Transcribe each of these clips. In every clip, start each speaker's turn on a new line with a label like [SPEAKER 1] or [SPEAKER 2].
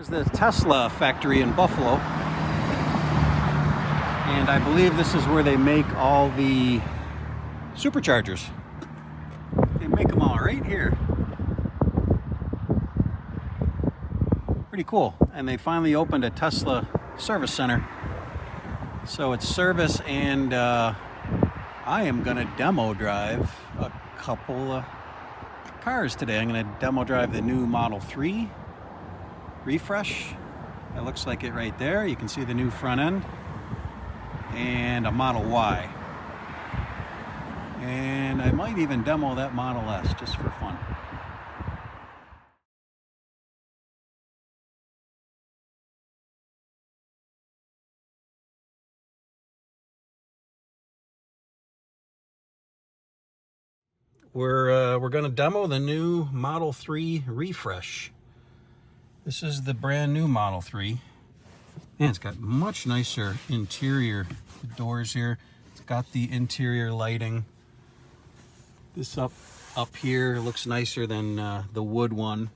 [SPEAKER 1] Here's the Tesla factory in Buffalo. And I believe this is where they make all the superchargers. They make them all right here. Pretty cool. And they finally opened a Tesla service center. So it's service, and I am gonna demo drive a couple of cars today. I'm gonna demo drive the new Model 3 refresh. It looks like it right there. You can see the new front end. And a Model Y. And I might even demo that Model S just for fun. We're going to demo the new Model 3 refresh. This is the brand new Model 3. And it's got much nicer interior doors here. It's got the interior lighting. This up here looks nicer than the wood one.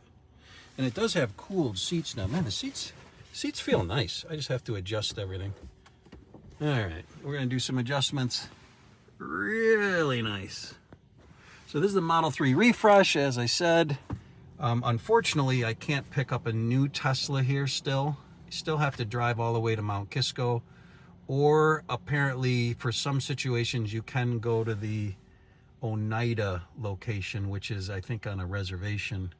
[SPEAKER 1] And it does have cooled seats now. Man, the seats feel nice. I just have to adjust everything. All right, we're going to do some adjustments. Really nice. So this is the Model 3 refresh, as I said. Unfortunately, I can't pick up a new Tesla here still. You still have to drive all the way to Mount Kisco. Or apparently, for some situations, you can go to the Oneida location, which is, I think, on a reservation,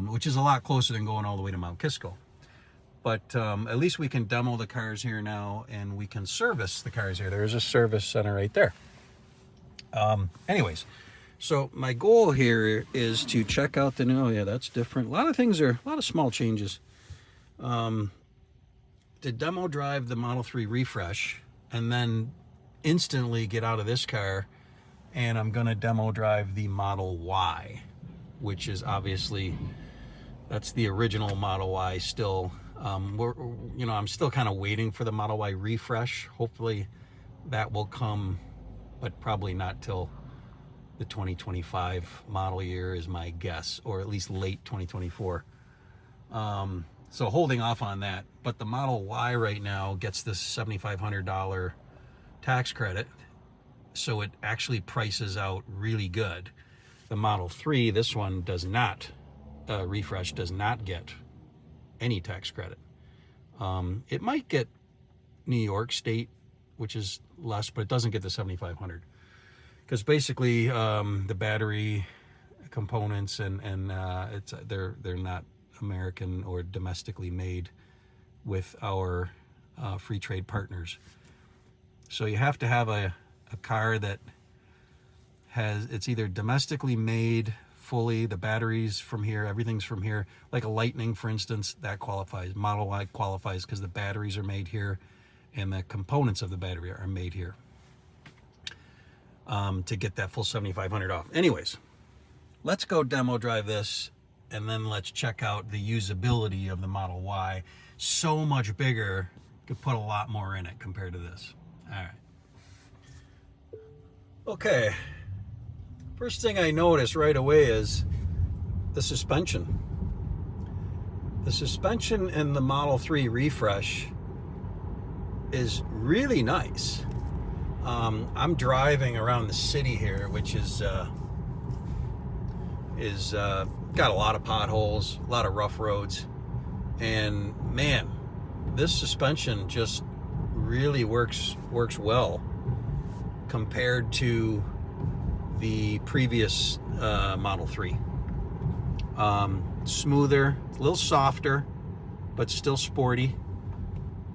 [SPEAKER 1] which is a lot closer than going all the way to Mount Kisco. But at least we can demo the cars here now, and we can service the cars here. There's a service center right there. Anyways. So my goal here is to check out the new, oh yeah, that's different. A lot of small changes. To demo drive the Model 3 refresh and then instantly get out of this car, and I'm gonna demo drive the Model Y, which is obviously, that's the original Model Y still. I'm still kind of waiting for the Model Y refresh. Hopefully that will come, but probably not till the 2025 model year is my guess, or at least late 2024. So holding off on that. But the Model Y right now gets this $7,500 tax credit, so it actually prices out really good. The Model 3, this one does not, refresh does not get any tax credit. It might get New York State, which is less, but it doesn't get the $7,500. Because basically the battery components and they're not American or domestically made with our free trade partners. So you have to have a car that it's either domestically made fully, the batteries from here, everything's from here. Like a Lightning, for instance, that qualifies. Model Y qualifies because the batteries are made here and the components of the battery are made here. To get that full $7,500 off. Anyways, let's go demo drive this, and then let's check out the usability of the Model Y. So much bigger, could put a lot more in it compared to this. All right. Okay. First thing I notice right away is the suspension. The suspension in the Model 3 refresh is really nice. I'm driving around the city here, which is got a lot of potholes, a lot of rough roads, and man, this suspension just really works well compared to the previous Model 3. Smoother, a little softer, but still sporty.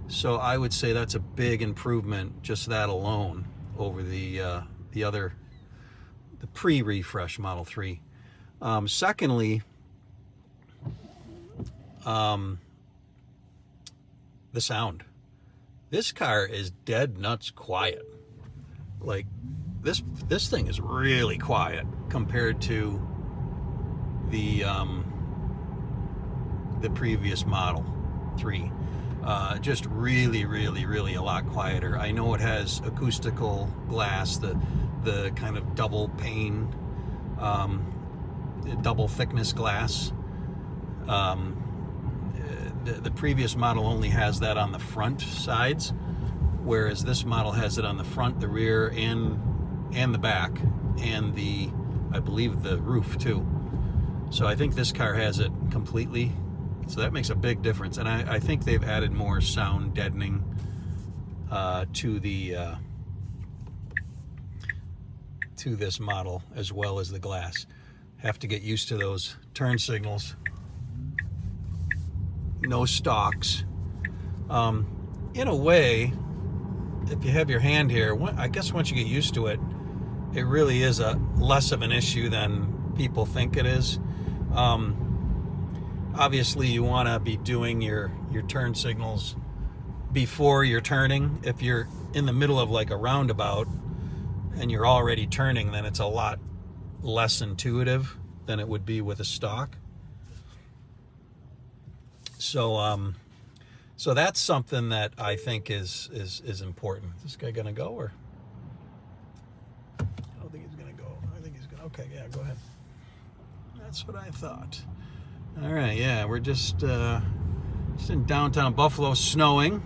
[SPEAKER 1] So I would say that's a big improvement, just that alone, over the pre-refresh Model 3. Secondly, the sound. This car is dead nuts quiet. Like this thing is really quiet compared to the previous Model 3. Just really a lot quieter. I know it has acoustical glass, the kind of double pane, double thickness glass. the previous model only has that on the front sides, whereas this model has it on the front, the rear, and the back, and I believe the roof too. So I think this car has it completely. So that makes a big difference. And I think they've added more sound deadening to this model, as well as the glass. Have to get used to those turn signals. No stalks. In a way, if you have your hand here, I guess once you get used to it, it really is less of an issue than people think it is. Obviously, you want to be doing your turn signals before you're turning. If you're in the middle of like a roundabout and you're already turning, then it's a lot less intuitive than it would be with a stock. So so that's something that I think is important. Is this guy gonna go, or? I don't think he's gonna go. I think he's gonna. Okay, yeah, go ahead. That's what I thought. All right, yeah, we're just in downtown Buffalo, snowing.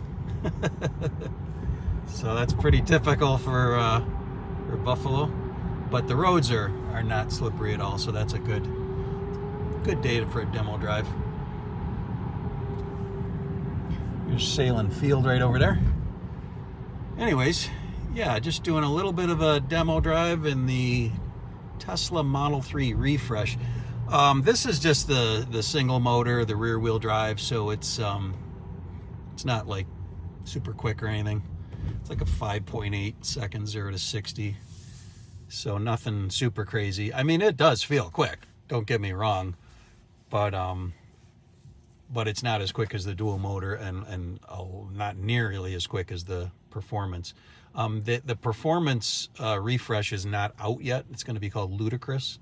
[SPEAKER 1] So that's pretty typical for Buffalo, but the roads are not slippery at all, so that's a good day for a demo drive. There's Salem Field right over there. Anyways, yeah, just doing a little bit of a demo drive in the Tesla Model 3 refresh. This is just the single motor, the rear wheel drive, so it's not like super quick or anything. It's like a 5.8 seconds 0 to 60. So nothing super crazy. I mean, it does feel quick, don't get me wrong, but it's not as quick as the dual motor, and not nearly as quick as the performance. The performance refresh is not out yet. It's going to be called Ludicrous.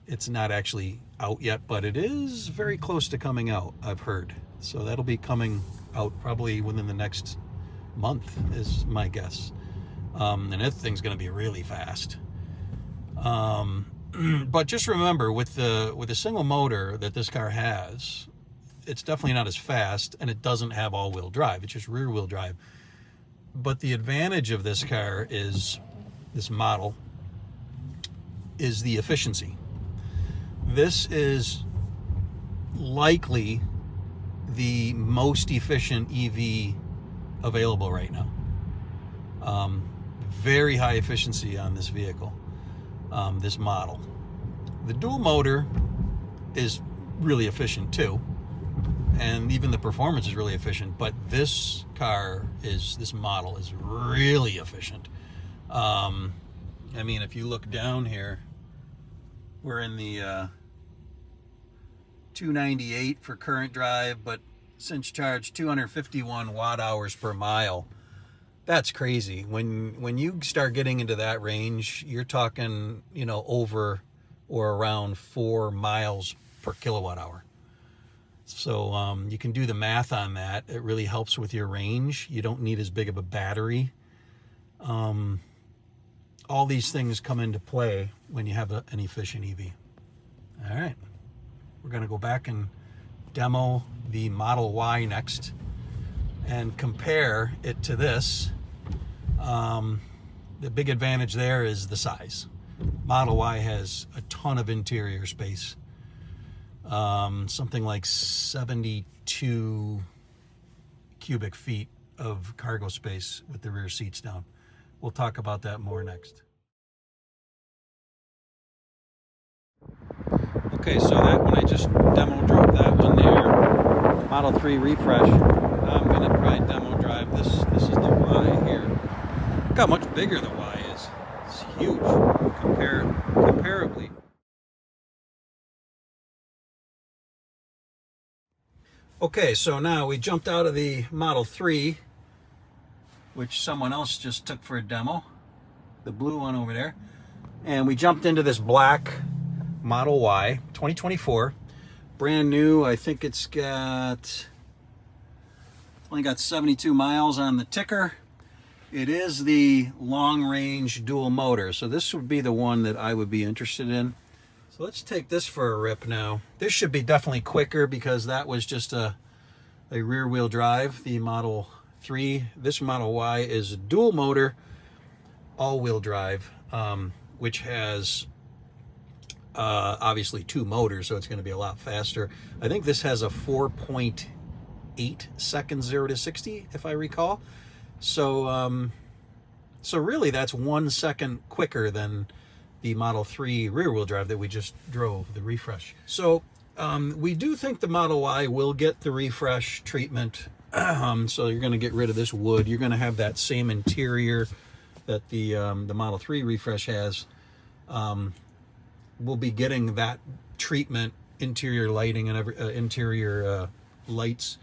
[SPEAKER 1] It's not actually out yet, but it is very close to coming out, I've heard. So that'll be coming out probably within the next month, is my guess. And that thing's going to be really fast. But just remember, with the single motor that this car has, it's definitely not as fast, and it doesn't have all-wheel drive. It's just rear-wheel drive. But the advantage of this car is, this model, is the efficiency. This is likely the most efficient EV available right now. Very high efficiency on this vehicle, this model. The dual motor is really efficient too, and even the performance is really efficient, but this model is really efficient. I mean, if you look down here, we're in the 298 for current drive, but since charge 251 watt hours per mile. That's crazy. When you start getting into that range, you're talking, over or around 4 miles per kilowatt hour. So you can do the math on that. It really helps with your range. You don't need as big of a battery. All these things come into play when you have an efficient EV. All right, we're going to go back and demo the Model Y next and compare it to this. The big advantage there is the size. Model Y has a ton of interior space, something like 72 cubic feet of cargo space with the rear seats down. We'll talk about that more next. Okay, so that one, I just demo drove that one there, Model 3 refresh. I'm going to try demo drive this. This is the Y here. Look how much bigger the Y is. It's huge comparably. Okay, so now we jumped out of the Model 3, which someone else just took for a demo, the blue one over there, and we jumped into this black Model Y 2024, brand new. I think it's only got 72 miles on the ticker. It is the long-range dual motor, so this would be the one that I would be interested in. So let's take this for a rip now. This should be definitely quicker because that was just a a rear wheel drive. The Model 3, this Model Y is a dual motor, all wheel drive, which has obviously 2 motors, so it's going to be a lot faster. I think this has a 4.8 second 0 to 60, if I recall. So so really that's 1 second quicker than the Model 3 rear wheel drive that we just drove, the refresh. So we do think the Model Y will get the refresh treatment. So you're going to get rid of this wood. You're going to have that same interior that the Model 3 refresh has. We'll be getting that treatment, interior lighting and interior lights,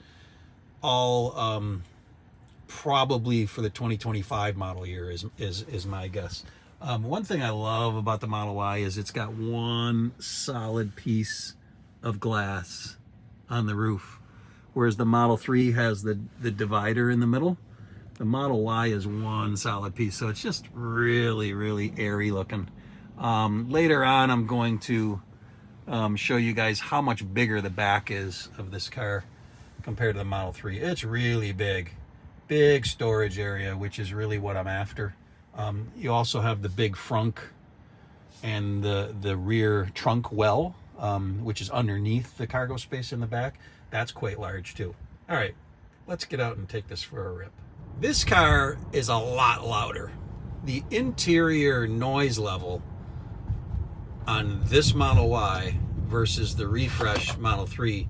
[SPEAKER 1] all probably for the 2025 model year is my guess. One thing I love about the Model Y is it's got one solid piece of glass on the roof, whereas the Model 3 has the divider in the middle. The Model Y is one solid piece, so it's just really, really airy looking. Later on, I'm going to show you guys how much bigger the back is of this car compared to the Model 3. It's really big. Big storage area, which is really what I'm after. You also have the big frunk and the rear trunk well, which is underneath the cargo space in the back. That's quite large too. All right, let's get out and take this for a rip. This car is a lot louder. The interior noise level on this Model Y versus the refresh Model 3,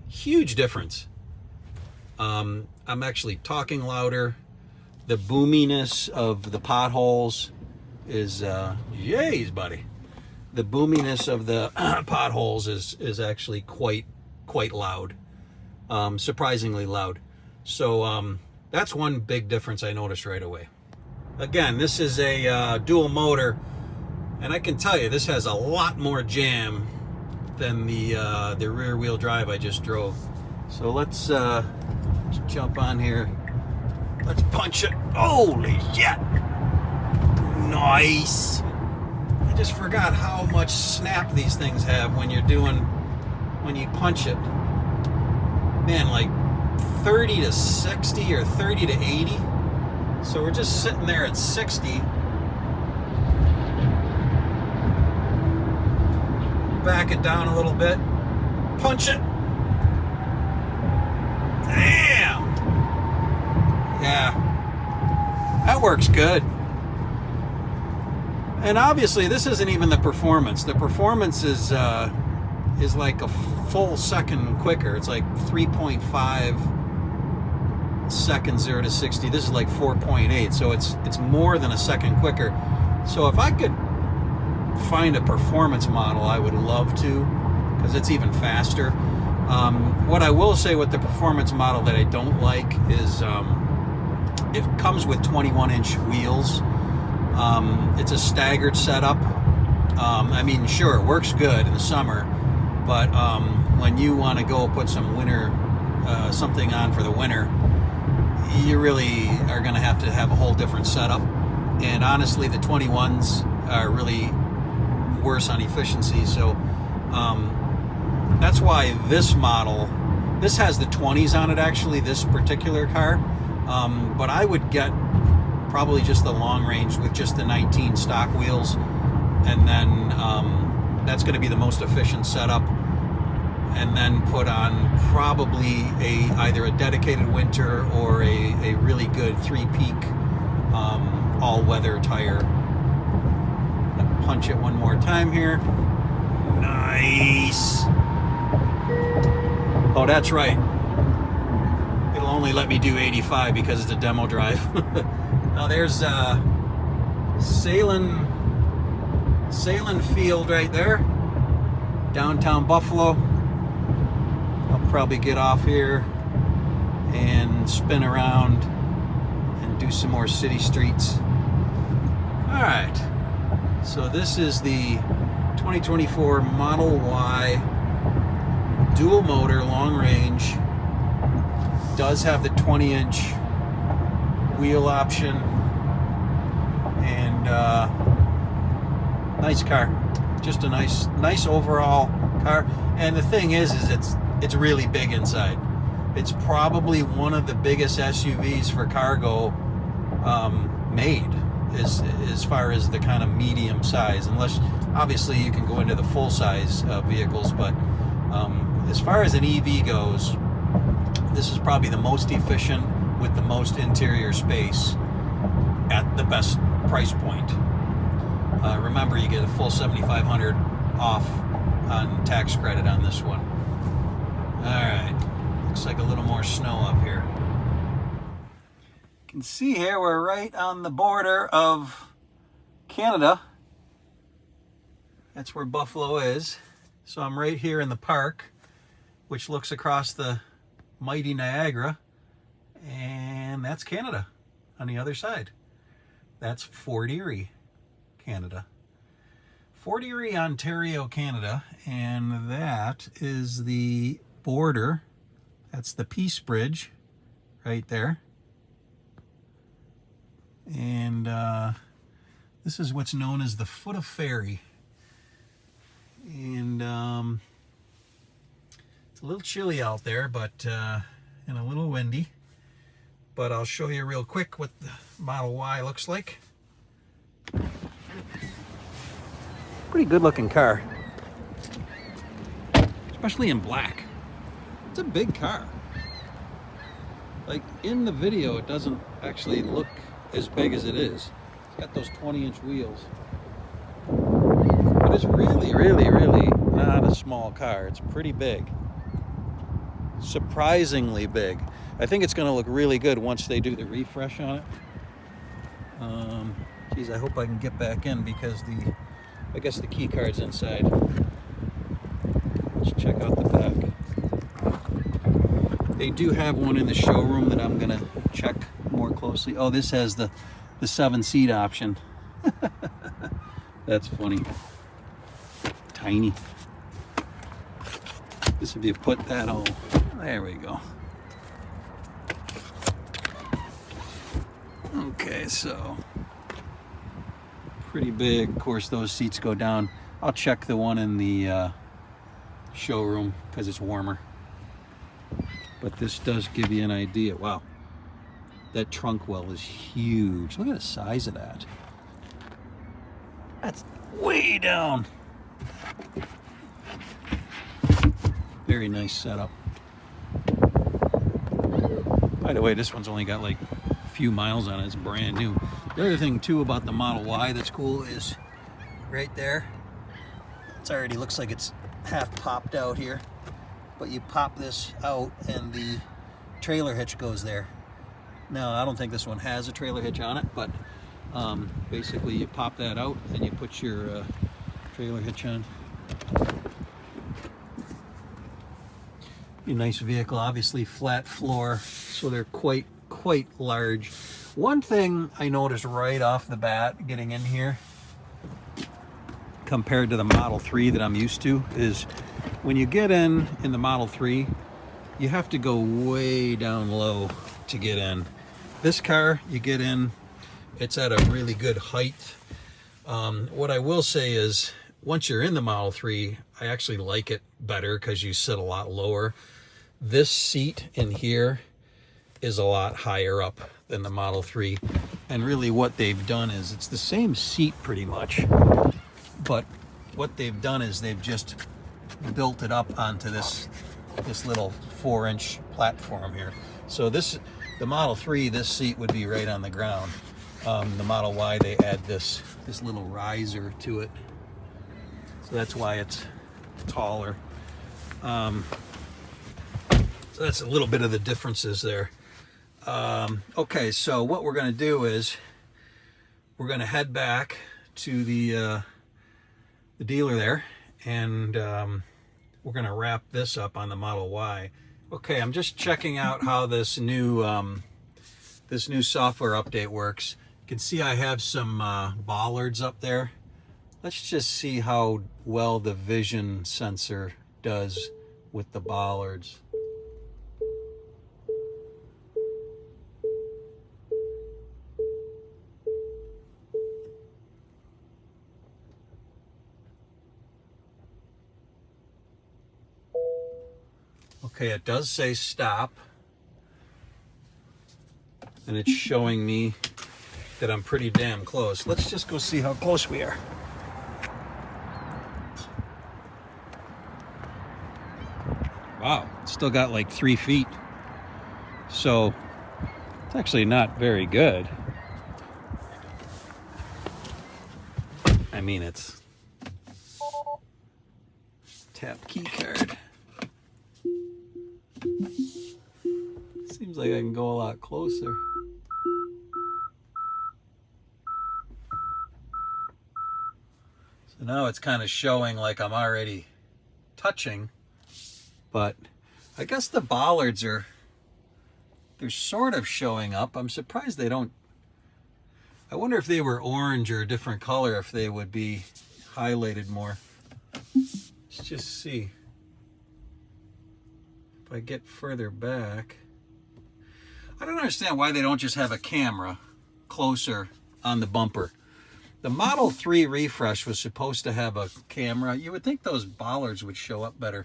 [SPEAKER 1] huge difference. I'm actually talking louder. The boominess of the potholes is, jeez, buddy. The boominess of the potholes is actually quite loud, surprisingly loud. So that's one big difference I noticed right away. Again, this is a dual motor, and I can tell you this has a lot more jam than the rear wheel drive I just drove. So let's jump on here. Let's punch it. Holy shit! Nice. I just forgot how much snap these things have when you punch it. Man, like 30 to 60 or 30 to 80. So we're just sitting there at 60. Back it down a little bit. Punch it. Damn. Yeah. That works good. And obviously this isn't even the performance. The performance is like a full second quicker. It's like 3.5 seconds 0 to 60. This is like 4.8, so it's more than a second quicker. So if I could find a performance model, I would love to, because it's even faster. What I will say with the performance model that I don't like is it comes with 21-inch wheels. It's a staggered setup. I mean, sure, it works good in the summer, but when you want to go put some winter something on for the winter, you really are going to have a whole different setup. And honestly, the 21s are really worse on efficiency. So that's why this has the 20s on it, actually, this particular car. But I would get probably just the long range with just the 19 stock wheels, and then that's going to be the most efficient setup. And then put on probably either a dedicated winter or a really good 3-peak all-weather tire. Punch it one more time here. Nice. Oh, that's right. It'll only let me do 85 because it's a demo drive. Now there's Salem Field right there, downtown Buffalo. I'll probably get off here and spin around and do some more city streets. All right, so this is the 2024 Model Y dual motor long range. Does have the 20-inch wheel option, and nice car. Just a nice overall car. And the thing is it's really big inside. It's probably one of the biggest SUVs for cargo made, as far as the kind of medium size, unless obviously you can go into the full size vehicles, but as far as an EV goes, this is probably the most efficient with the most interior space at the best price point. Remember, you get a full $7,500 off on tax credit on this one. Alright, looks like a little more snow up here. You can see here we're right on the border of Canada. That's where Buffalo is. So I'm right here in the park, which looks across the mighty Niagara, and that's Canada on the other side. That's Fort Erie, Canada. Fort Erie, Ontario, Canada, and that is the border. That's the Peace Bridge right there. And this is what's known as the Foot of Ferry. And it's a little chilly out there, but and a little windy. But I'll show you real quick what the Model Y looks like. Pretty good looking car, especially in black. It's a big car. Like in the video, it doesn't actually look as big as it is. It's got those 20-inch wheels. But it's really, really, really not a small car. It's pretty big. Surprisingly big. I think it's going to look really good once they do the refresh on it. Geez, I hope I can get back in because I guess the key card's inside. Let's check out the back. They do have one in the showroom that I'm going to check more closely. Oh, this has the 7-seat option. That's funny. Tiny. This if you put that all, there we go. Okay, so pretty big. Of course, those seats go down. I'll check the one in the showroom because it's warmer. But this does give you an idea. Wow, that trunk well is huge. Look at the size of that. That's way down. Very nice setup. By the way, this one's only got like a few miles on it. It's brand new. The other thing too about the Model Y that's cool is right there. It already looks like it's half popped out here. But you pop this out and the trailer hitch goes there. Now, I don't think this one has a trailer hitch on it, but basically you pop that out and you put your trailer hitch on. A nice vehicle, obviously flat floor, so they're quite large. One thing I noticed right off the bat getting in here compared to the Model 3 that I'm used to is when you get in the Model 3, you have to go way down low to get in. This car, you get in, it's at a really good height. What I will say is, once you're in the Model 3, I actually like it better because you sit a lot lower. This seat in here is a lot higher up than the Model 3. And really what they've done is, it's the same seat pretty much, but what they've done is they've just built it up onto this little 4-inch platform here. So the Model 3, this seat would be right on the ground. The Model Y, they add this little riser to it. So that's why it's taller. So that's a little bit of the differences there. Okay, so what we're going to do is we're going to head back to the dealer there, and we're going to wrap this up on the Model Y. Okay, I'm just checking out how this new software update works. You can see I have some bollards up there. Let's just see how well the vision sensor does with the bollards. Okay, it does say stop. and it's showing me that I'm pretty damn close. Let's just go see how close we are. Wow, still got like 3 feet. So it's actually not very good. I mean, it's tap key card. Seems like I can go a lot closer. So now it's kind of showing like I'm already touching, but I guess the bollards they're sort of showing up. I'm surprised they don't. I wonder if they were orange or a different color, if they would be highlighted more. Let's just see. If I get further back. I don't understand why they don't just have a camera closer on the bumper. The Model 3 refresh was supposed to have a camera. You would think those bollards would show up better.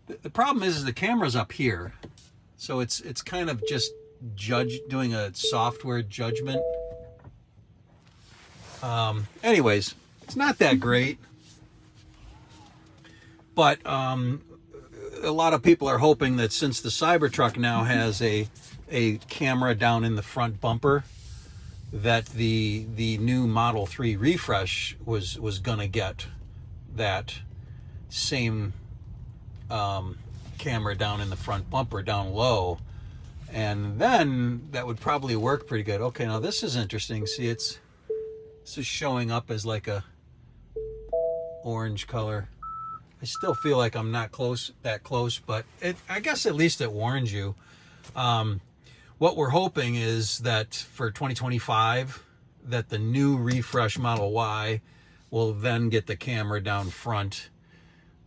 [SPEAKER 1] The problem is the camera's up here. So it's kind of just doing a software judgment. Anyways, it's not that great. But a lot of people are hoping that since the Cybertruck now has a camera down in the front bumper, that the new Model 3 refresh was gonna get that same camera down in the front bumper, down low, and then that would probably work pretty good. Okay, now this is interesting. See, this is showing up as like a orange color. I still feel like I'm not that close, but I guess at least it warns you. What we're hoping is that for 2025, that the new refresh Model Y will then get the camera down front,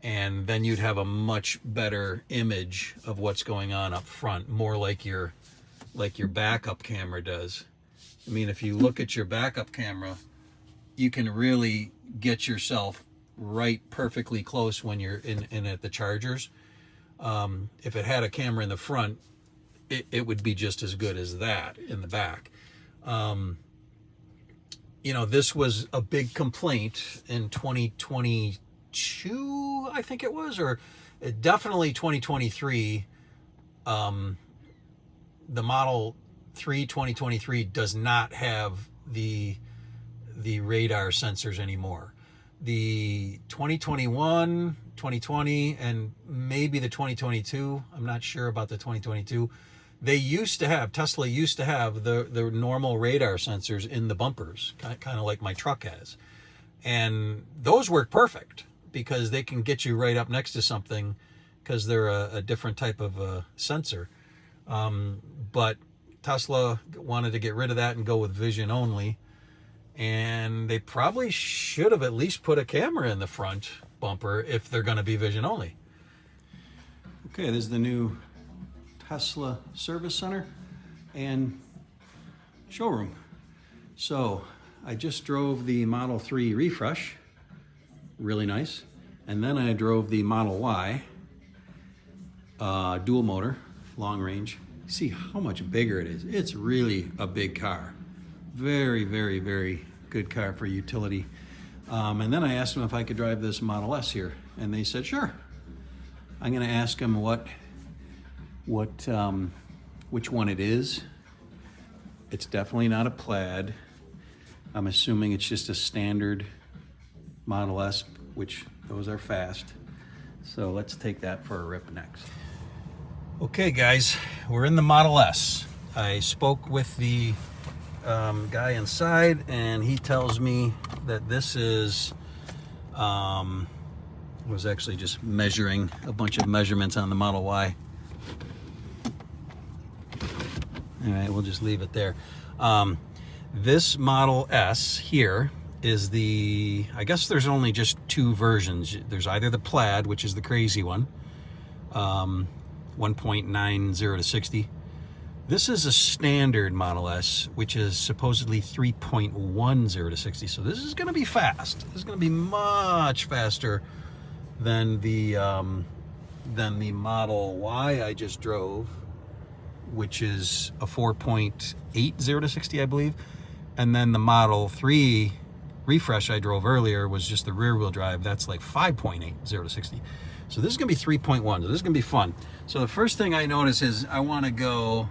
[SPEAKER 1] and then you'd have a much better image of what's going on up front, more like your backup camera does. I mean, if you look at your backup camera, you can really get yourself right perfectly close when you're in at the chargers. If it had a camera in the front, it would be just as good as that in the back. You know, this was a big complaint in 2022, I think it was, or definitely 2023. The Model 3 2023 does not have the radar sensors anymore. The 2021, 2020, and maybe the 2022, I'm not sure about the 2022, Tesla used to have the normal radar sensors in the bumpers, kind of like my truck has. And those work perfect because they can get you right up next to something because they're a different type of sensor. But Tesla wanted to get rid of that and go with vision only. And they probably should have at least put a camera in the front bumper if they're going to be vision only. Okay, this is the new Tesla service center and showroom. So I just drove the Model 3 refresh, really nice. And then I drove the Model Y, dual motor, long range. See how much bigger it is. It's really a big car. Very, very, very good car for utility. And then I asked them if I could drive this Model S here, and they said, sure. I'm gonna ask them which one it is. It's definitely not a Plaid. I'm assuming it's just a standard Model S, which those are fast. So let's take that for a rip next. Okay guys, we're in the Model S. I spoke with the guy inside, and he tells me that this is was actually just measuring a bunch of measurements on the Model Y. All right, we'll just leave it there. This Model S here is I guess there's only just two versions. There's either the Plaid, which is the crazy one, 1.90 to 60. This is a standard Model S, which is supposedly 3.10 to 60. So this is going to be fast. This is going to be much faster than the Model Y I just drove, which is a 4.8 0 to 60, I believe. And then the Model 3 refresh I drove earlier was just the rear wheel drive. That's like 5.8 0 to 60. So this is gonna be 3.1, so this is gonna be fun. So the first thing I notice is I wanna go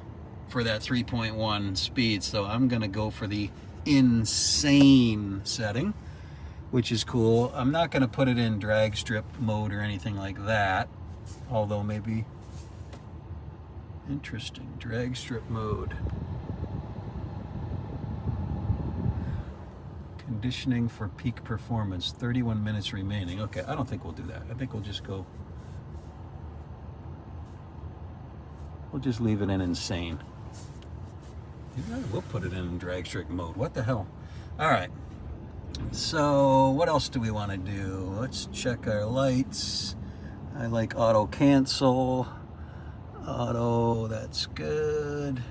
[SPEAKER 1] for that 3.1 speed. So I'm gonna go for the insane setting, which is cool. I'm not gonna put it in drag strip mode or anything like that, although maybe interesting. Drag strip mode. Conditioning for peak performance, 31 minutes remaining. Okay, I don't think we'll do that. I think we'll just go, we'll just leave it in insane. We'll put it in drag strip mode. What the hell? All right. So what else do we want to do? Let's check our lights. I like auto cancel. Auto, that's good.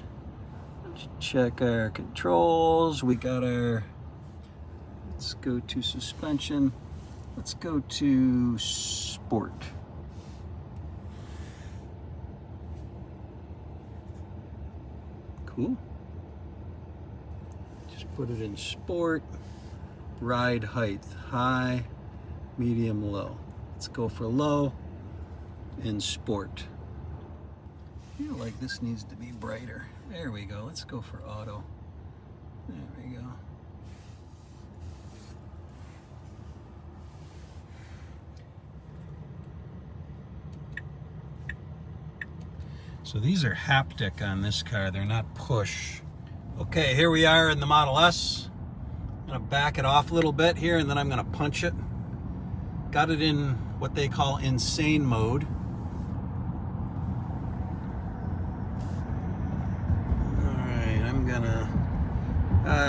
[SPEAKER 1] Let's check our controls. We got our, let's go to suspension. Let's go to sport. Cool. Just put it in sport. Ride height, high, medium, low. Let's go for low in sport. I feel like this needs to be brighter. There we go. Let's go for auto. There we go. So these are haptic on this car. They're not push. Okay, here we are in the Model S. I'm gonna back it off a little bit here and then I'm gonna punch it. Got it in what they call insane mode. Alright, I'm gonna...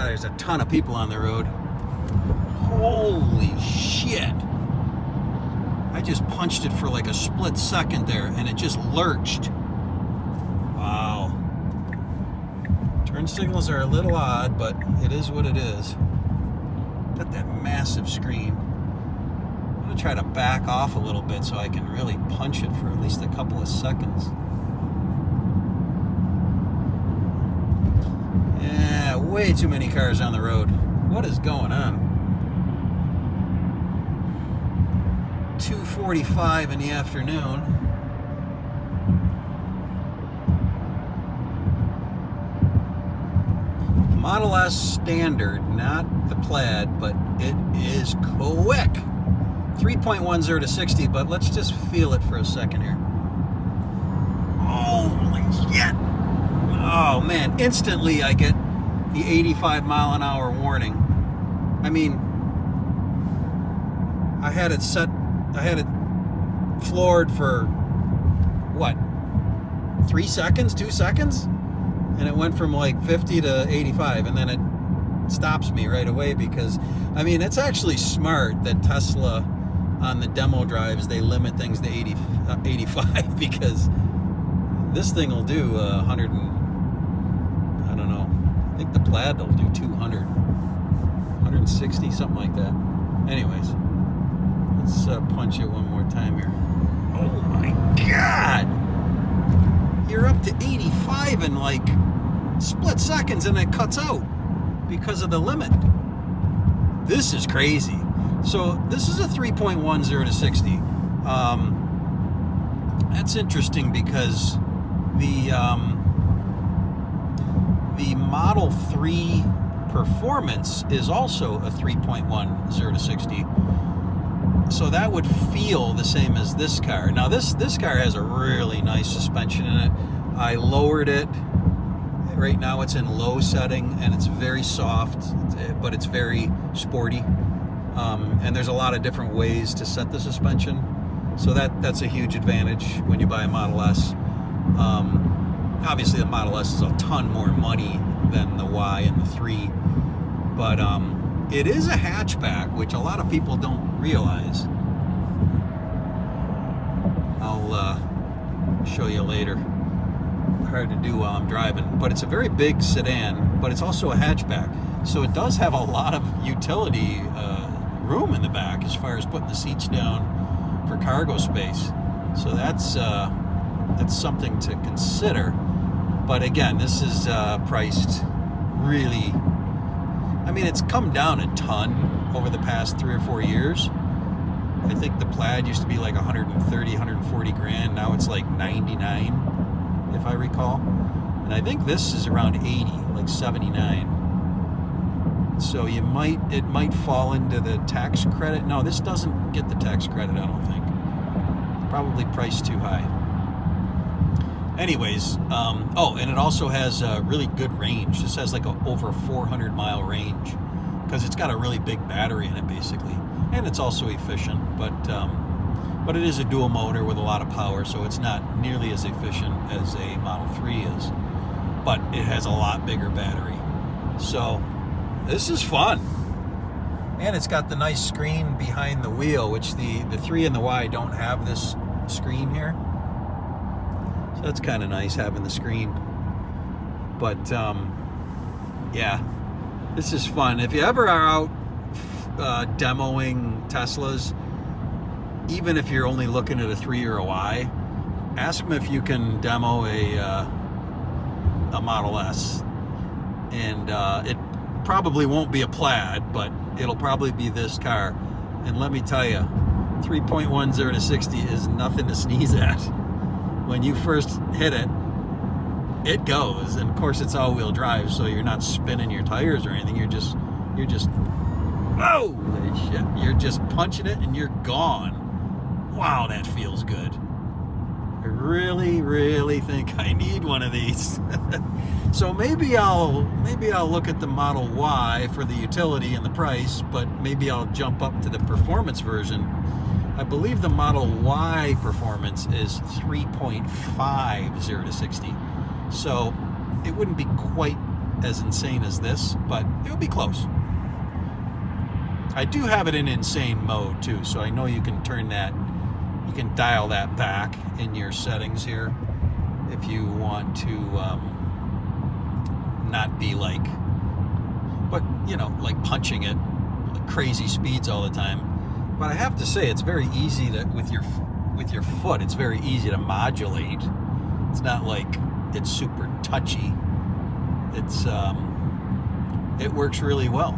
[SPEAKER 1] there's a ton of people on the road. Holy shit! I just punched it for like a split second there and it just lurched. Wow. Turn signals are a little odd, but it is what it is. Got that massive screen. I'm gonna try to back off a little bit so I can really punch it for at least a couple of seconds. Yeah, way too many cars on the road. What is going on? 2:45 in the afternoon. Model S standard, not the Plaid, but it is quick. 3.10 to 60, but let's just feel it for a second here. Holy shit! Oh man, instantly I get the 85 mile an hour warning. I mean, I had it floored for what? 3 seconds, 2 seconds? And it went from like 50 to 85, and then it stops me right away because, I mean, it's actually smart that Tesla on the demo drives, they limit things to 85 because this thing will do 100 and, I don't know, I think the Plaid will do 200, 160, something like that. Anyways, let's punch it one more time here. Oh my God! You're up to 85 in like split seconds and it cuts out because of the limit. This is crazy. So this is a 3.10 to 60. That's interesting because the Model 3 Performance is also a 3.10 to 60. So that would feel the same as this car. Now this car has a really nice suspension in it. I lowered it. Right now it's in low setting and it's very soft, but it's very sporty. And there's a lot of different ways to set the suspension. So that's a huge advantage when you buy a Model S. Obviously the Model S is a ton more money than the Y and the 3. But it is a hatchback, which a lot of people don't realize. I'll show you later. Hard to do while I'm driving, but it's a very big sedan, but it's also a hatchback. So it does have a lot of utility room in the back as far as putting the seats down for cargo space. So that's something to consider. But again, this is priced really, I mean, it's come down a ton over the past 3 or 4 years. I think the Plaid used to be like 130, 140 grand. Now it's like 99, if I recall. And I think this is around 80, like 79. So it might fall into the tax credit. No, this doesn't get the tax credit, I don't think. Probably priced too high. Anyways, oh, and it also has a really good range. This has like a over 400 mile range because it's got a really big battery in it, basically. And it's also efficient, but it is a dual motor with a lot of power, so it's not nearly as efficient as a Model 3 is. But it has a lot bigger battery. So this is fun. And it's got the nice screen behind the wheel, which the 3 and the Y don't have this screen here. So that's kind of nice having the screen. But yeah, this is fun. If you ever are out demoing Teslas, even if you're only looking at a 3 or a Y, ask them if you can demo a Model S. And it probably won't be a Plaid, but it'll probably be this car. And let me tell you, 3.10 to 60 is nothing to sneeze at. When you first hit it, it goes. And of course it's all-wheel drive, so you're not spinning your tires or anything. You're just holy shit, you're just punching it and you're gone. Wow, that feels good. I really think I need one of these. So maybe I'll look at the Model Y for the utility and the price, but maybe I'll jump up to the performance version. I believe the Model Y performance is 3.50 to 60. So it wouldn't be quite as insane as this, but it would be close. I do have it in insane mode too, so I know you can turn that, you can dial that back in your settings here if you want to not be like, but you know, like punching it like crazy speeds all the time. But I have to say, it's very easy to, with your foot, it's very easy to modulate. It's not like it's super touchy. It's it works really well.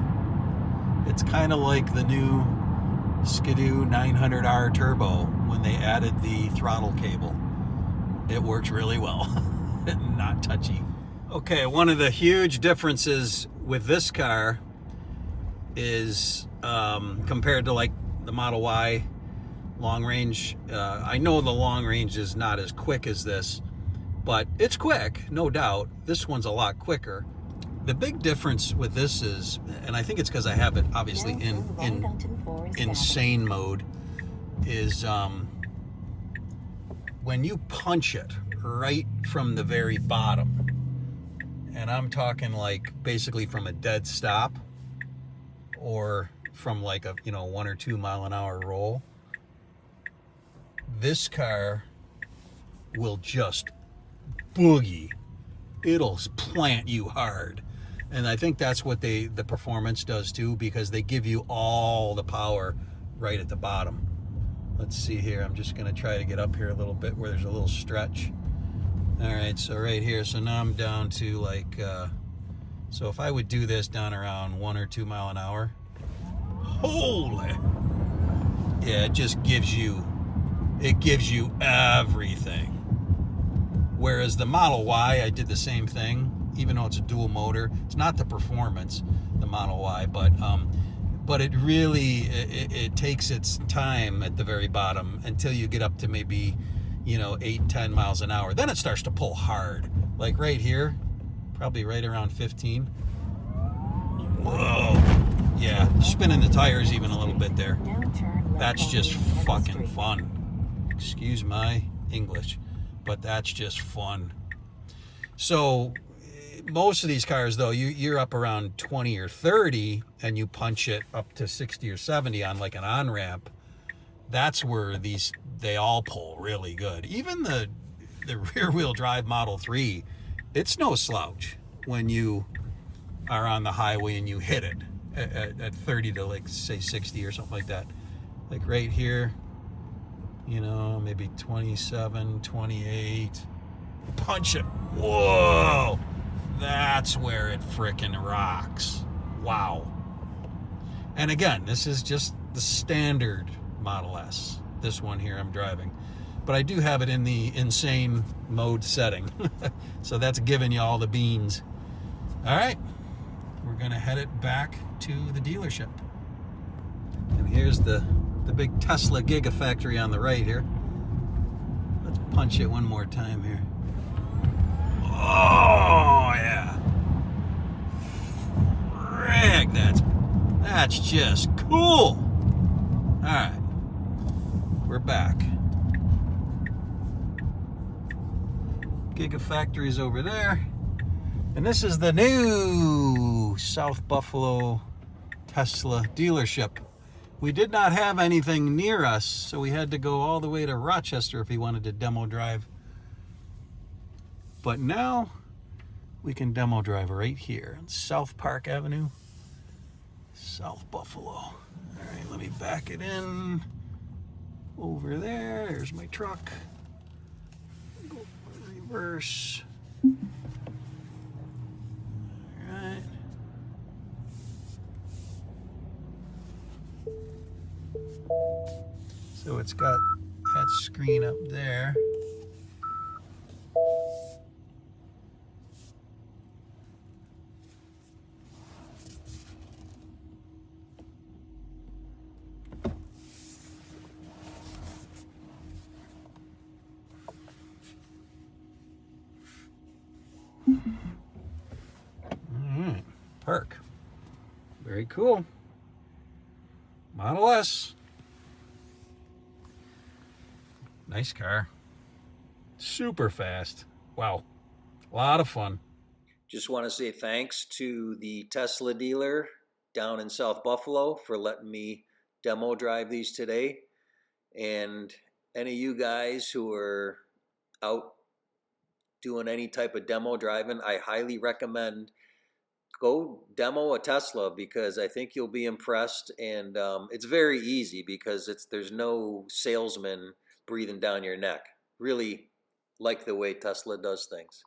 [SPEAKER 1] It's kind of like the new Ski-Doo 900R Turbo when they added the throttle cable. It works really well. Not touchy. Okay, one of the huge differences with this car is compared to like the Model Y long range. I know the long range is not as quick as this, but it's quick, no doubt. This one's a lot quicker. The big difference with this is, and I think it's because I have it obviously in insane mode, is when you punch it right from the very bottom, and I'm talking like basically from a dead stop or from like a 1 or 2 mile an hour roll, this car will just boogie. It'll plant you hard. And I think that's what the performance does too, because they give you all the power right at the bottom. Let's see here. I'm just going to try to get up here a little bit where there's a little stretch. All right, so right here. So now I'm down to like, so if I would do this down around 1 or 2 mile an hour, holy, yeah, it just gives you everything. Whereas the Model Y, I did the same thing, even though it's a dual motor. It's not the performance, the Model Y, but it really, it takes its time at the very bottom until you get up to maybe, 8-10 miles an hour. Then it starts to pull hard. Like right here, probably right around 15. Whoa. Yeah, spinning the tires even a little bit there. That's just fucking fun. Excuse my English, but that's just fun. So most of these cars though, you're up around 20 or 30 and you punch it up to 60 or 70 on like an on-ramp. That's where they all pull really good. Even the rear-wheel drive Model 3, it's no slouch when you are on the highway and you hit it at 30 to like say 60 or something like that. Like right here, maybe 27, 28. Punch it. Whoa! That's where it frickin' rocks. Wow. And again, this is just the standard Model S. This one here I'm driving. But I do have it in the insane mode setting. So that's giving you all the beans. All right. We're going to head it back to the dealership. And here's the big Tesla Gigafactory on the right here. Let's punch it one more time here. Oh, yeah. Frig, that's just cool. All right. We're back. Gigafactory's over there. And this is the new South Buffalo Tesla dealership. We did not have anything near us, so we had to go all the way to Rochester if we wanted to demo drive. But now we can demo drive right here on South Park Avenue, South Buffalo. All right, let me back it in over there. There's my truck. Go reverse. All right. So it's got that screen up there. Park. Very cool. Model S. Nice car. Super fast. Wow. A lot of fun. Just want to say thanks to the Tesla dealer down in South Buffalo for letting me demo drive these today. And any of you guys who are out doing any type of demo driving, I highly recommend go demo a Tesla, because I think you'll be impressed. And it's very easy because there's no salesman breathing down your neck. Really like the way Tesla does things.